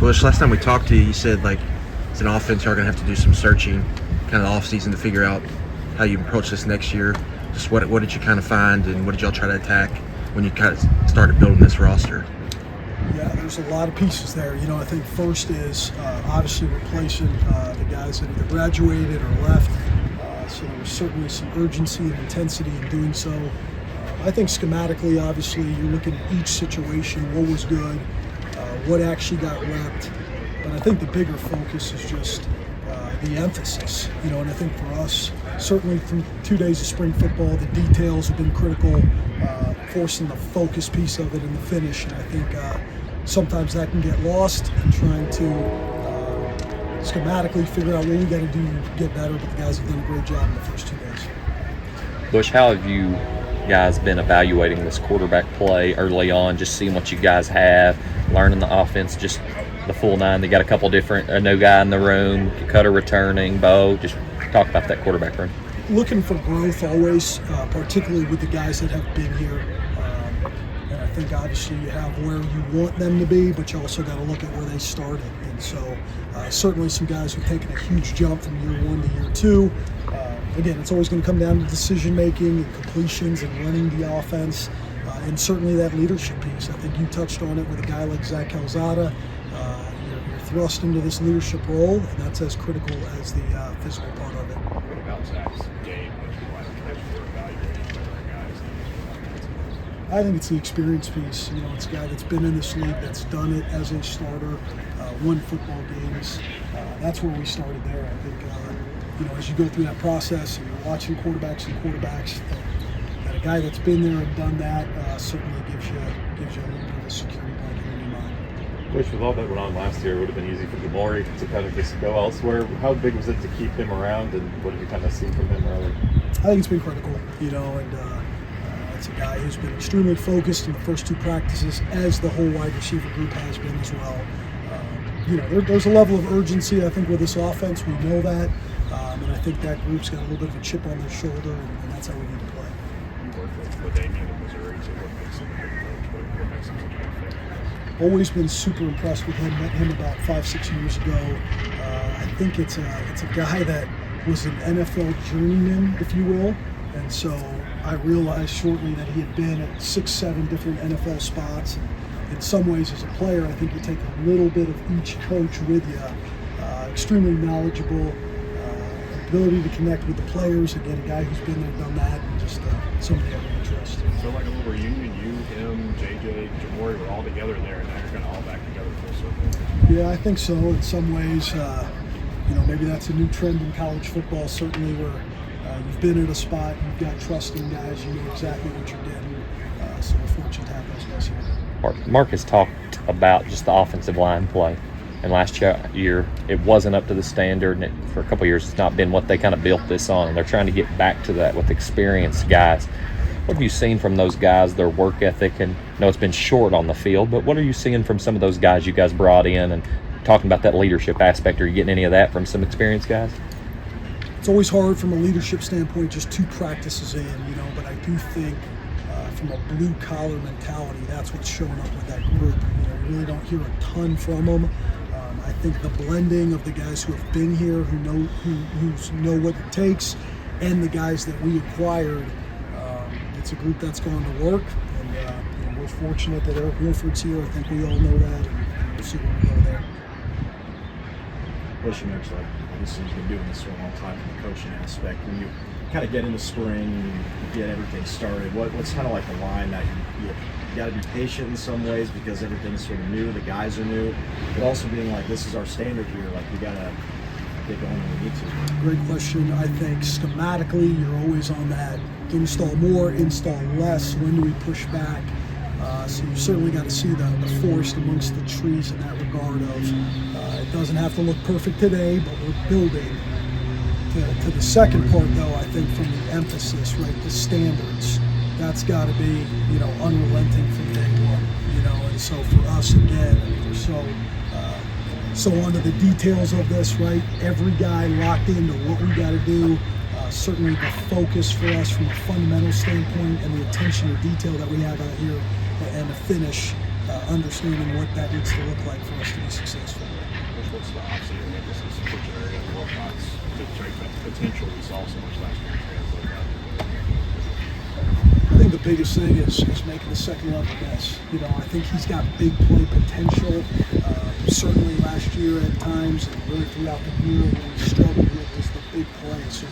Bush, last time we talked to you, you said like as an offense you're going to have to do some searching kind of the offseason to figure out how you approach this next year. Just what did you kind of find and what did y'all try to attack when you kind of started building this roster? Yeah, there's a lot of pieces there. I think first is obviously replacing the guys that either graduated or left. So there was certainly some urgency and intensity in doing so. I think schematically, obviously, you're looking at each situation, what was good, what actually got repped. But I think the bigger focus is just the emphasis. And I think for us, certainly through 2 days of spring football, the details have been critical, forcing the focus piece of it in the finish. And I think sometimes that can get lost in trying to schematically figure out what we got to do to get better. But the guys have done a great job in the first 2 days. Bush, how have you guys been evaluating this quarterback play early on, just seeing what you guys have, learning the offense, just the full nine? They got a couple different, a new guy in the room, Cutter returning, Bo. Just talk about that quarterback room. Looking for growth always, particularly with the guys that have been here. And I think obviously you have where you want them to be, but you also got to look at where they started. And so certainly some guys who've taken a huge jump from year 1 to year 2. Again, it's always going to come down to decision making and completions and running the offense, and certainly that leadership piece. I think you touched on it with a guy like Zach Calzada. You're thrust into this leadership role, and that's as critical as the physical part of it. What about Zach's game that you like for evaluating other guys? I think it's the experience piece. It's a guy that's been in this league, that's done it as a starter, won football games. That's where we started there. I think as you go through that process and you're watching quarterbacks, that a guy that's been there and done that certainly gives you a little bit of a security blanket in your mind. Which, with all that went on last year, it would have been easy for Jamori to kind of just go elsewhere. How big was it to keep him around, and what have you kind of seen from him early? I think it's been critical, and it's a guy who's been extremely focused in the first 2 practices, as the whole wide receiver group has been as well. There's a level of urgency, I think, with this offense. We know that. And I think that group's got a little bit of a chip on their shoulder, and that's how we need to play. You worked with Damien in Missouri, so what makes him a good coach? What makes him such a good fit? Always been super impressed with him. Met him about 5-6 years ago. I think it's a guy that was an NFL journeyman, if you will. And so I realized shortly that he had been at 6-7 different NFL spots. And in some ways, as a player, I think you take a little bit of each coach with you. Extremely knowledgeable. Ability to connect with the players. Again, a guy who's been there, done that, and just so many other interests. So like a little reunion, you, him, JJ, Jamori were all together there, and now you're kind of all back together full circle. Yeah, I think so. In some ways, maybe that's a new trend in college football. Certainly, where you've been at a spot, you've got trusting guys, you know exactly what you're getting. So we're fortunate to have those guys here. Mark has talked about just the offensive line play. And last year, it wasn't up to the standard, and for a couple of years, it's not been what they kind of built this on. And they're trying to get back to that with experienced guys. What have you seen from those guys, their work ethic? And I know it's been short on the field, but what are you seeing from some of those guys you guys brought in, and talking about that leadership aspect? Are you getting any of that from some experienced guys? It's always hard from a leadership standpoint, just 2 practices in, but I do think from a blue-collar mentality, that's what's showing up with that group. You really don't hear a ton from them. I think the blending of the guys who have been here, who know what it takes, and the guys that we acquired, it's a group that's going to work. And we're fortunate that Eric Wolford's here. I think we all know that, and we'll see where we go there. Bush, like obviously you've been doing this for a long time from the coaching aspect. When you kind of get into spring, you get everything started, what's kind of like the line that you got to be patient in some ways because everything's sort of new, the guys are new, but also being like, this is our standard here, like we got to get going when we need to. Great question. I think schematically you're always on that install more, install less, when do we push back? So you certainly got to see the forest amongst the trees in that regard of it doesn't have to look perfect today, but we're building. To the second part, though, I think from the emphasis, right, the standards, that's got to be, unrelenting from day one, and so for us, again, we're so onto the details of this, right, every guy locked into what we got to do, certainly the focus for us from a fundamental standpoint and the attention to detail that we have out here and the finish understanding what that needs to look like for us to be successful. What's the offseason emphasis for Jerry and Wilcox to try the potential we saw so much last year translate that? I think the biggest thing is making the second level guys. You know, I think he's got big play potential. Certainly last year at times, and really throughout the year, what we struggled with was the big play. So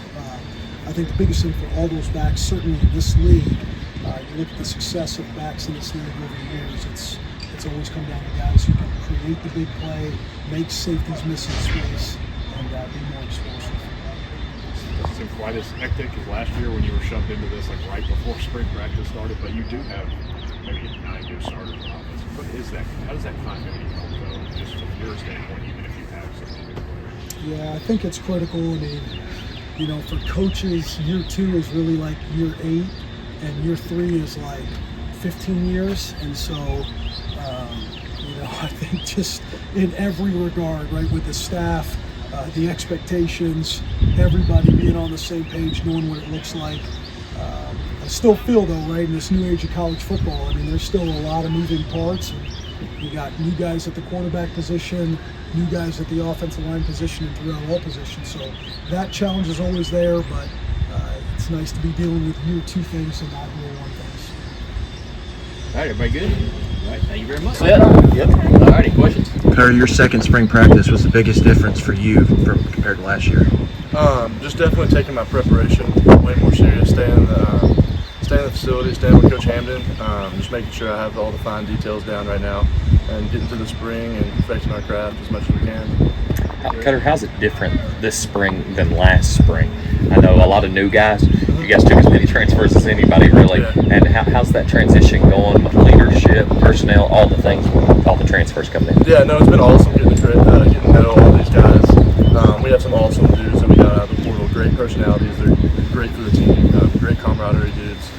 I think the biggest thing for all those backs, certainly in this league, you look at the success of backs in this league over the years, it's always come down to guys who can create the big play, make safeties miss in space, and be more explosive. It doesn't seem quite as hectic as last year when you were shoved into this like right before spring practice started, but you do have maybe 9 new starters on offense. What is that? How does that continuity help though, just from your standpoint, even if you have some new players? Yeah, I think it's critical. I mean, you know, for coaches, year 2 is really like year 8, and year 3 is like 15 years. And so, you know, I think just in every regard, right, with the staff, the expectations, everybody being on the same page, knowing what it looks like. I still feel though, right, in this new age of college football, I mean, there's still a lot of moving parts. And you got new guys at the quarterback position, new guys at the offensive line position, and throughout all positions. So that challenge is always there, but it's nice to be dealing with year 2 things and not year 1 things. All right, everybody good? All right, thank you very much. Yep. All right, any questions? Cutter, your second spring practice was the biggest difference for you compared to last year? Just definitely taking my preparation way more serious, staying in the facility, staying with Coach Hamdan, just making sure I have all the fine details down right now, and getting to the spring and perfecting our craft as much as we can. Cutter, how's it different this spring than last spring? I know a lot of new guys. You guys took as many transfers as anybody, really. Yeah. And how's that transition going with leadership, personnel, all the things, all the transfers coming in? Yeah, no, it's been awesome getting to know all these guys. We have some awesome dudes that we got out of the portal, great personalities. They're great for the team, great camaraderie dudes.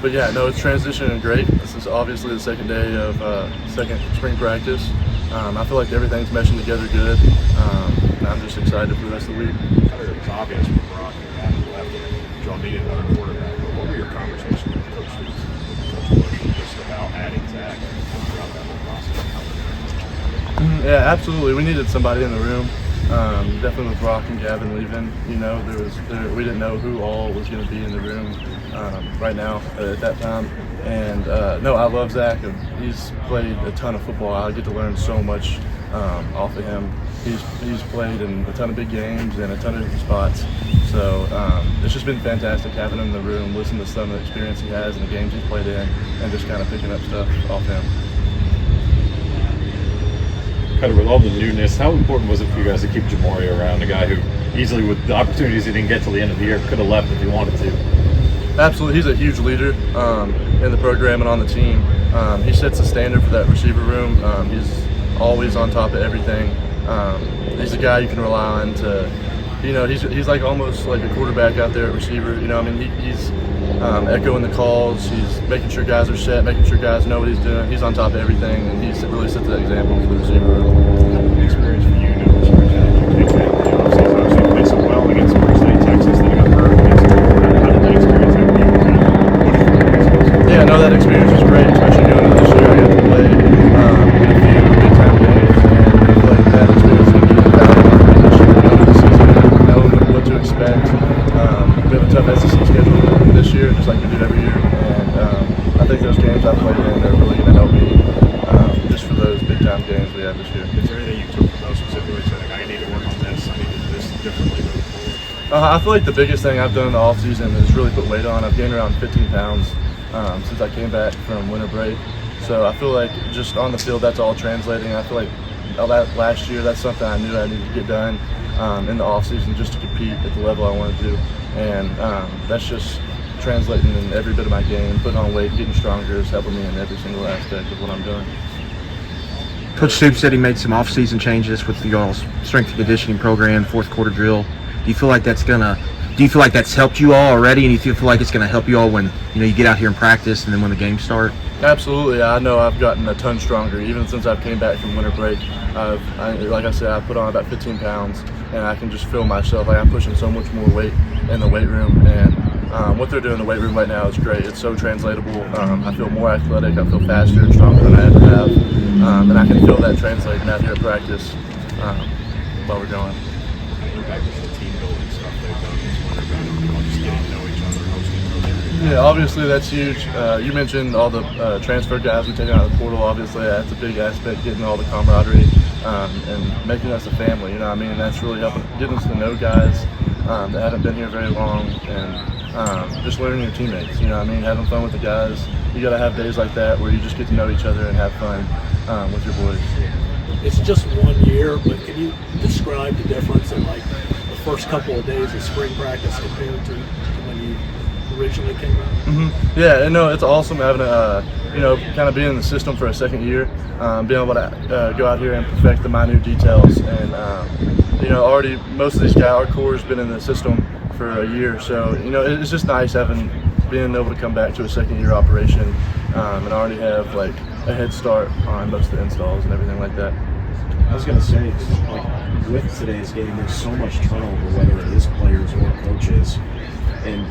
But yeah, no, it's transitioning great. This is obviously the second day of second spring practice. I feel like everything's meshing together good. And I'm just excited for the rest of the week. It's obvious when Brock and Adam left that y'all needed another quarterback. But what were your conversations with Coach Stoops and Coach Bush just about adding Zach throughout that whole process? Yeah, absolutely. We needed somebody in the room. Definitely with Brock and Gavin leaving, you know, we didn't know who all was going to be in the room right now at that time. And no, I love Zach, and he's played a ton of football. I get to learn so much off of him. He's played in a ton of big games and a ton of different spots. So it's just been fantastic having him in the room, listening to some of the experience he has and the games he's played in, and just kind of picking up stuff off him. Cutter, with all the newness, how important was it for you guys to keep Jamori around, a guy who easily, with the opportunities he didn't get till the end of the year, could have left if he wanted to? Absolutely, he's a huge leader in the program and on the team. He sets the standard for that receiver room. He's always on top of everything. He's a guy you can rely on to, you know, he's like almost like a quarterback out there at receiver. You know, I mean, he's echoing the calls. He's making sure guys are set, making sure guys know what he's doing. He's on top of everything, and he really sets that example for the receiver room. Experience for you, new receivers that you take that obviously you played so well against Murray State, Texas, then you got hurt against how did that experience help you kind of? Yeah, no, that experience was great, especially going into this year. I got to play in a few big-time games, and I feel like that experience is going to be valuable for me this year. Going into the season, knowing what to expect. We have a tough SEC schedule this year, just like we do every year, and I think those games I played in are really going to help me just for those big-time games we have this year. Is there anything you took from those specifically saying, I need to work on this, I need to do this differently moving forward? I feel like the biggest thing I've done in the off-season is really put weight on. I've gained around 15 pounds since I came back from winter break. So I feel like just on the field, that's all translating. I feel like that last year, that's something I knew I needed to get done in the off-season just to compete at the level I wanted to. And that's just translating in every bit of my game, putting on weight, getting stronger is helping me in every single aspect of what I'm doing. Coach Stoops said he made some off-season changes with y'all's strength and conditioning program, fourth quarter drill. Do you feel like that's helped you all already, and do you feel like it's gonna help you all when you get out here and practice and then when the games start? Absolutely. I know I've gotten a ton stronger even since I've came back from winter break. Like I said, I put on about 15 pounds, and I can just feel myself. Like I'm pushing so much more weight in the weight room, and what they're doing in the weight room right now is great. It's so translatable. I feel more athletic. I feel faster and stronger than I ever have, and I can feel that translating out here at practice while we're going. Back to the team building stuff they've done this winter, just getting to know each other, hosting. Yeah, obviously that's huge. You mentioned all the transfer guys we taken out of the portal. Obviously that's a big aspect, getting all the camaraderie and making us a family. You know what I mean? That's really helping getting us to know guys that haven't been here very long, and just learning your teammates. You know what I mean? Having fun with the guys. You got to have days like that where you just get to know each other and have fun with your boys. It's just 1 year, but can you describe the difference in like the first couple of days of spring practice compared to when you originally came out? Mm-hmm. Yeah, no, it's awesome having kind of being in the system for a second year, being able to go out here and perfect the minute details, and already most of these guys, our core has been in the system for a year, so it's just nice being able to come back to a second year operation and already have like a head start on most of the installs and everything like that. I was going to say, like, with today's game, there's so much turnover, whether it is players or coaches. And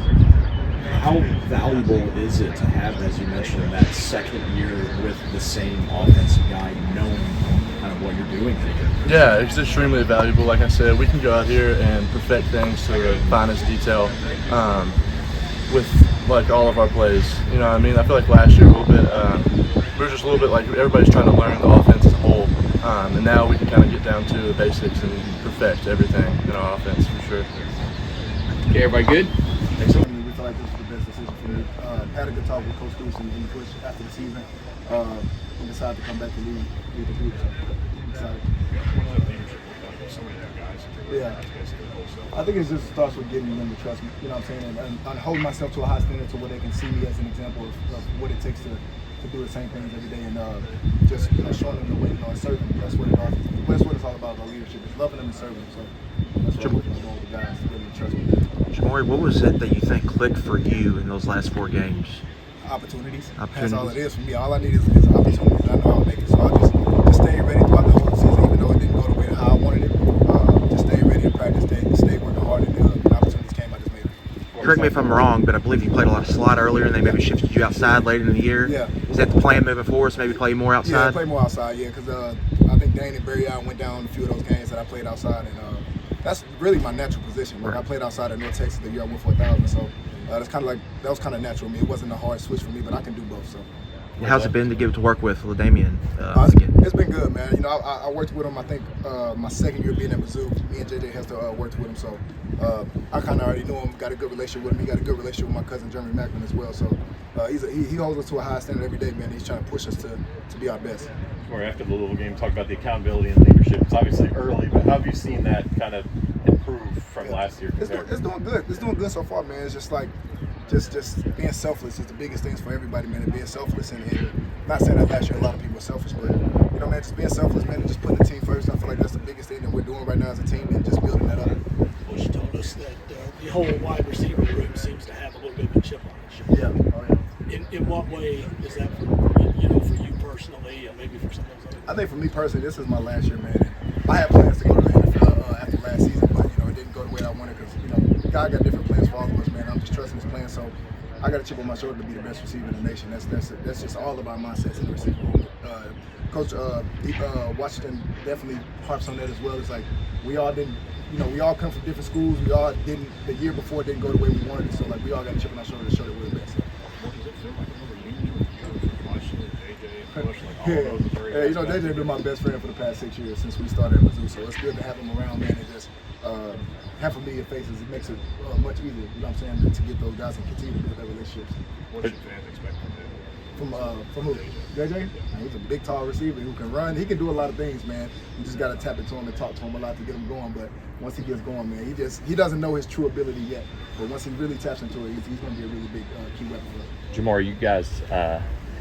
how valuable is it to have, as you mentioned, that second year with the same offensive guy, knowing kind of what you're doing here? Yeah, it's extremely valuable. Like I said, we can go out here and perfect things to the finest detail with like all of our plays. You know what I mean? I feel like last year a little bit, we were just a little bit like everybody's trying to learn the offense as a whole. And now we can kind of get down to the basics and perfect everything in our offense for sure. Okay, everybody good? We feel like this is the best decision for me. Had a good talk with Coach Lewis and Bush after the season, and decided to come back to lead the group. So I'm excited. Yeah. I think it just starts with getting them to trust me, you know what I'm saying, and holding myself to a high standard to where they can see me as an example of what it takes to do the same things every day, and just showing them the way, and serving them. That's what it's all about leadership. It's loving them and serving them. So that's what I'm working on with the guys, to get them to trust me. Jamari, what was it that you think clicked for you in those last 4 games? Opportunities. That's all it is for me. All I need is opportunities. I know I'll make it. So I'll just stay ready throughout the whole season, even though it didn't go the way how I wanted it. Just stay ready to practice, stay working hard, and opportunities came. I just made it. Correct me if I'm wrong, but I believe you played a lot of slot earlier, and they maybe shifted you outside later in the year. Yeah. Is that the plan moving forward? So maybe play more outside? Yeah, play more outside. Yeah, because I think Dane and Barry went down a few of those games that I played outside, and that's really my natural position. Like, I played outside at North Texas the year I went for 1,000, so that's kind of like that was kind of natural to me. It wasn't a hard switch for me, but I can do both. So. How's it been to get to work with LaDamian? It's been good, man. I worked with him. I think my second year being at Mizzou, me and JJ has to worked with him, so I kind of already knew him. Got a good relationship with him. He got a good relationship with my cousin Jeremy Maclin as well. So he holds us to a high standard every day, man. He's trying to push us to be our best. After the Louisville game, talk about the accountability and leadership. It's obviously early, but how have you seen that kind of improve from last year? It's doing good. It's doing good so far, man. It's just like just being selfless is the biggest things for everybody, man. And being selfless, and not saying that last year a lot of people were selfish, but man, just being selfless, man, and just putting the team first. I feel like that's the biggest thing that we're doing right now as a team, and just building that up. Bush told us that the whole wide receiver room seems to have a little bit of a chip on its shoulder. Yeah. Oh, yeah. In what way is that for you personally, and maybe for some of those other? I think for me personally, this is my last year, man. I had plans to go to the NFL after last season, but it didn't go the way I wanted because God got different plans for all of us, man. I'm just trusting His plan, so I got a chip on my shoulder to be the best receiver in the nation. That's just all about mindsets in the receiver room. Coach Washington definitely harps on that as well. It's like we all didn't, we all come from different schools. We all didn't. The year before didn't go the way we wanted it. So like we all got a chip on our shoulder to show that we're the best. Yeah, JJ been my best friend for the past 6 years since we started at Mizzou, so it's good to have him around, man, and just have familiar faces. It makes it much easier, you know what I'm saying, to get those guys and continue to build that relationships. What should fans expect from him? From who? JJ? He's a big, tall receiver who can run. He can do a lot of things, man. You just got to tap into him and talk to him a lot to get him going, but once he gets going, man, he doesn't know his true ability yet, but once he really taps into it, he's going to be a really big key weapon for us. Jamar, you guys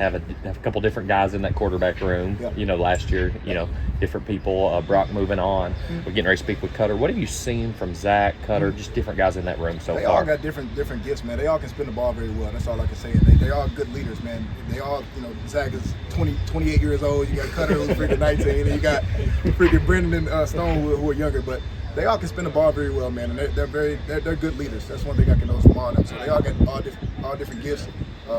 have a couple different guys in that quarterback room. Yeah. You know, last year, you know, different people. Brock moving on. We're getting ready to speak with Cutter. What have you seen from Zach, Cutter, just different guys in that room so They far? all got different gifts, man. They all can spin the ball very well. That's all I can say. They all good leaders, man. They all, you know, Zach is 28 years old. You got Cutter who's freaking 19, and you got freaking Brendan and Stone who are younger, but they all can spin the ball very well, man, and they're good leaders. That's one thing I can notice from all of them. So they all got all different gifts,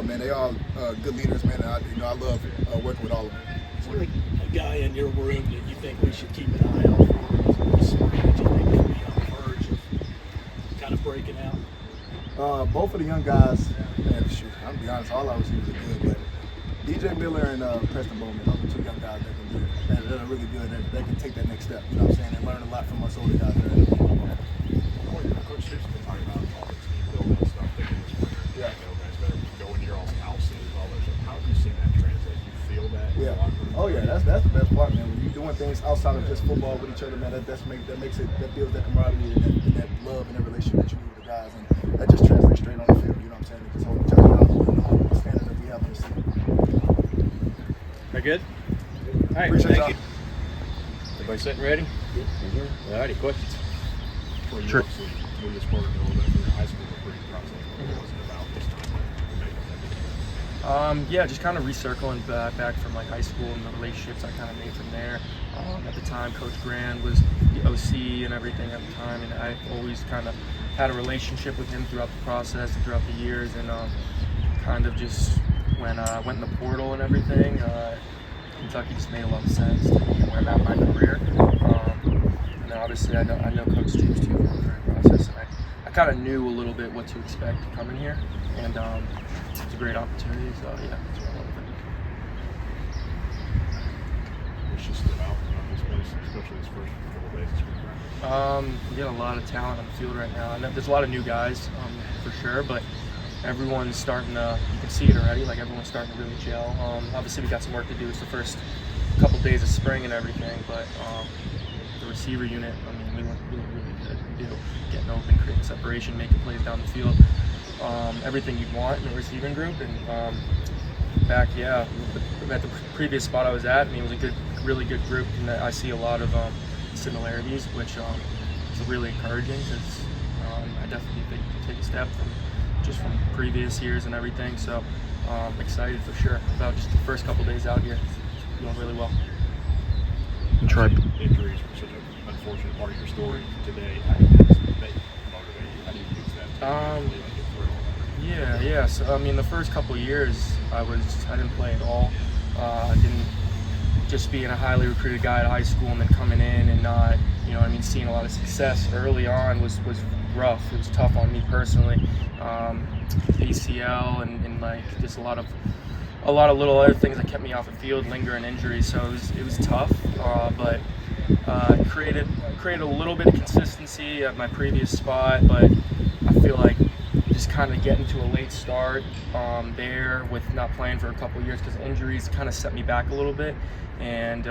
man. They all good leaders, man. And I love working with all of them. Is there a guy in your room that you think we should keep an eye out for this spring that you think could be on the verge of kind of breaking out? Both of the young guys, man, shoot, I'm gonna be honest, all our receivers are good, but DJ Miller and Preston Bowman, those are two young guys that can do it. They're really good. They can take that next step. You know what I'm saying? And learn a lot from us older guys. Coach Stoops been talking about all the team building and stuff thinking this winter. Yeah. You know, guys better go into your own houses, all that stuff. How have you seen that translate? You feel that? in the Yeah. locker room? Oh yeah, that's the best part, man. When you're doing things outside of just football with each other, man, that builds that camaraderie and that love and that relationship that you need with the guys, and that just translates straight on the field. You know what I'm saying? They just hold each other accountable and hold the standard that we have on the team. Very good. All right, Appreciate thank y'all. you. Everybody sitting ready? All righty, questions? For you, Sure. obviously, moving this forward a little bit for your high school recruiting process, what was it about this time to make that decision? Yeah, just kind of recircling back from like high school and the relationships I kind of made from there. At the time, Coach Grand was the OC and everything at the time, and I always kind of had a relationship with him throughout the process and throughout the years, and kind of just when I went in the portal and everything, Kentucky just made a lot of sense to me and where I'm at in my career. And then obviously I know Coach Stoops too from the process, and I kind of knew a little bit what to expect coming here, and it's a great opportunity, so yeah, that's what I love it. What's just stood out about this place, especially this first couple of days of spring practice? We got a lot of talent on the field right now, and there's a lot of new guys for sure, but everyone's starting to, you can see it already, like everyone's starting to really gel. Obviously we got some work to do. It's the first couple days of spring and everything, but the receiver unit, I mean, we look really good. We do, getting open, creating separation, making plays down the field. Everything you'd want in a receiving group, and back, yeah, at the previous spot I was at, I mean, it was a really good group, and I see a lot of similarities, which is really encouraging, because I definitely think we can take a step from previous years and everything, so I'm excited for sure about just the first couple days out here. Doing really well. And try. Injuries were such an unfortunate part of your story today. How do you motivate you? How do you use that to get through all that? Yeah. So I mean, the first couple years I didn't play at all. I didn't, just being a highly recruited guy at high school and then coming in and not, you know what I mean, seeing a lot of success early on was rough. It was tough on me personally. ACL and like just a lot of little other things that kept me off the field, lingering injuries. So it was tough, but created a little bit of consistency at my previous spot. But I feel like just kind of getting to a late start there with not playing for a couple of years because injuries kind of set me back a little bit, and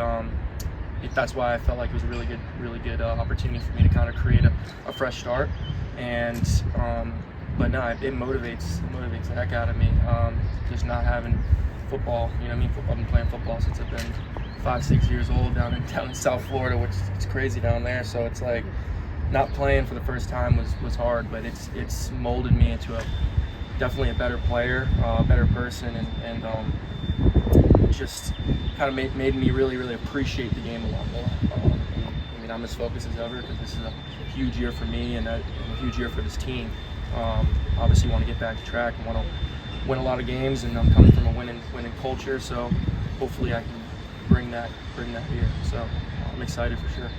that's why I felt like it was a really good opportunity for me to kind of create a fresh start. And but no, it motivates the heck out of me. Just not having football, you know what I mean? I've been playing football since I've been 5-6 years old down in South Florida, which is crazy down there. So it's like not playing for the first time was hard, but it's molded me into definitely a better player, a better person, and just kind of made me really appreciate the game a lot more. I mean, I'm as focused as ever because this is a huge year for me and a huge year for this team. Obviously want to get back to track and want to win a lot of games, and I'm coming from a winning culture, so hopefully I can bring that here. So I'm excited for sure.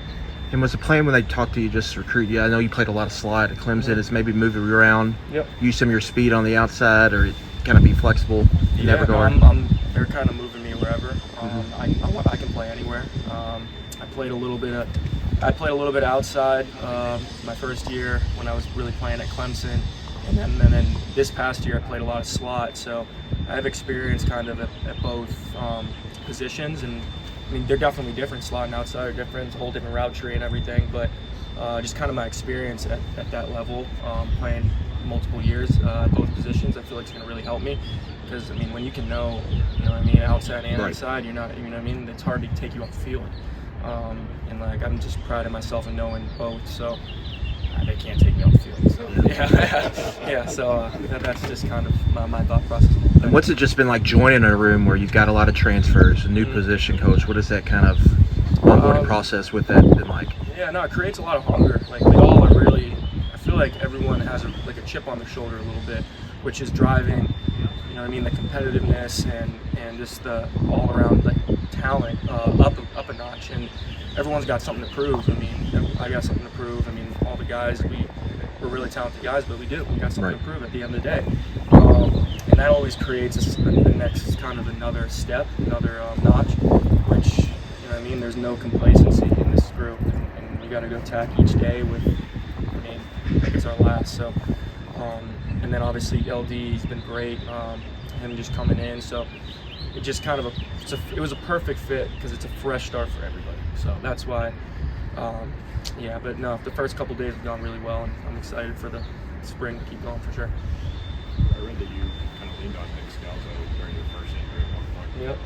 And was the plan when they talked to you just to recruit you? I know you played a lot of slide at Clemson. Is maybe move it around, use some of your speed on the outside, or kind of be flexible in that regard? No, they're kind of moving me wherever. I can play anywhere. I played a little bit outside my first year when I was really playing at Clemson, and then this past year I played a lot of slot. So I have experience kind of at both positions, and I mean they're definitely different. Slot and outside are different, it's a whole different route tree and everything. But just kind of my experience at that level, playing multiple years at both positions, I feel like it's going to really help me. because I mean, when you can know, you know what I mean, outside and Right. inside, you're not, you know what I mean. It's hard to take you off the field, and like I'm just proud of myself in knowing both. So they can't take me off the field. So yeah. So that's just kind of my thought process. And what's it just been like joining a room where you've got a lot of transfers, a new position coach? What is that kind of onboarding process with that been like? Yeah, no, it creates a lot of hunger. Like we all are really, I feel like everyone has a chip on their shoulder a little bit, which is driving, you know what I mean, the competitiveness and just the all around like talent up a notch. And everyone's got something to prove. I mean, I got something to prove. I mean, all the guys, we're really talented guys, but we got something to prove at the end of the day. And that always creates the next kind of another step, another notch, which, you know what I mean, there's no complacency in this group, and we got to go attack each day with, I mean, I think it's our last. So, and then obviously LD's been great, him just coming in. So it just kind of it was a perfect fit because it's a fresh start for everybody. So that's why, yeah. But no, the first couple days have gone really well, and I'm excited for the spring to keep going for sure. I read that you kind of leaned on Nick Stellato during your first injury at one point. Yep.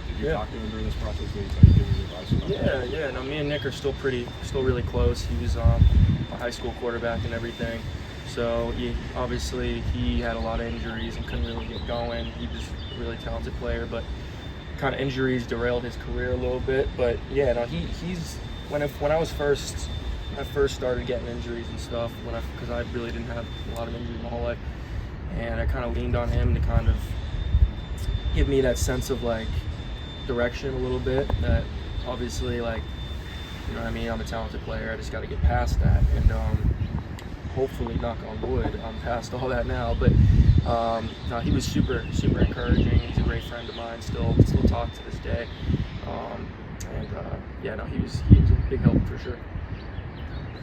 Did you talk to him during this process? Did he give you advice about that? Yeah. No, me and Nick are still really close. He was a high school quarterback and everything. So obviously he had a lot of injuries and couldn't really get going. He was a really talented player, but kind of injuries derailed his career a little bit. But yeah, no, he's when I first started getting injuries and stuff, because I really didn't have a lot of injuries my whole life, and I kind of leaned on him to kind of give me that sense of like direction a little bit. That obviously, like, you know what I mean, I'm a talented player. I just got to get past that, and hopefully, knock on wood, I'm past all that now. But no, he was super encouraging. He's a great friend of mine. Still talk to this day. Yeah, no, he was a big help for sure.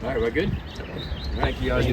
All right, we're good. Thank you, guys.